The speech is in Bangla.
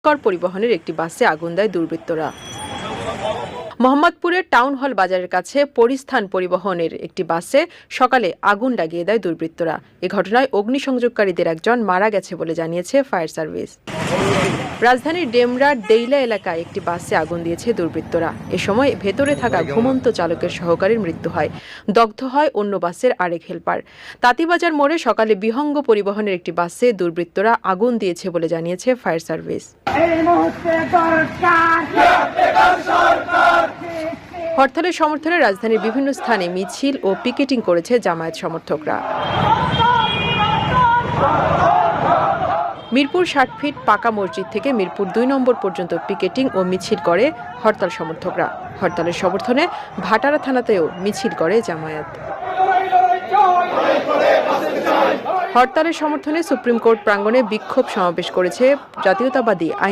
পরিবহনের একটি বাসে আগুন দেয় দুর্বৃত্তরা। মোহাম্মদপুরের টাউন হল বাজারের কাছে পরিস্থান পরিবহনের একটি বাসে সকালে আগুন লাগিয়ে দেয় দুর্বৃত্তরা। এ ঘটনায় অগ্নিসংযোগকারীদের একজন মারা গেছে বলে জানিয়েছে ফায়ার সার্ভিস। রাজধানীর ডেমরার দেইলা এলাকায় একটি বাসে আগুন দিয়েছে দুর্বৃত্তরা। এ সময় ভেতরে থাকা ঘুমন্ত চালকের সহকারীর মৃত্যু হয়। দগ্ধ হয় অন্য বাসের আরেক হেলপার। তাঁতীবাজার মোড়ে সকালে বিহঙ্গ পরিবহনের একটি বাসে দুর্বৃত্তরা আগুন দিয়েছে বলে জানিয়েছে ফায়ার সার্ভিস। হরতালের সমর্থনে রাজধানীর বিভিন্ন স্থানে মিছিল ও পিকেটিং করেছে জামায়াত সমর্থকরা। মিরপুর ৬০ ফিট পাকা মসজিদ থেকে মিরপুর ২ নম্বর পর্যন্ত পিকেটিং ও মিছিল করে হরতাল সমর্থকরা। হরতালের সমর্থনে ভাটারা থানাতেও মিছিল করে জামায়াত। হরতালের সমর্থনে সুপ্রিম কোর্ট প্রাঙ্গণে বিক্ষোভ সমাবেশ করেছে জাতীয়তাবাদী আইন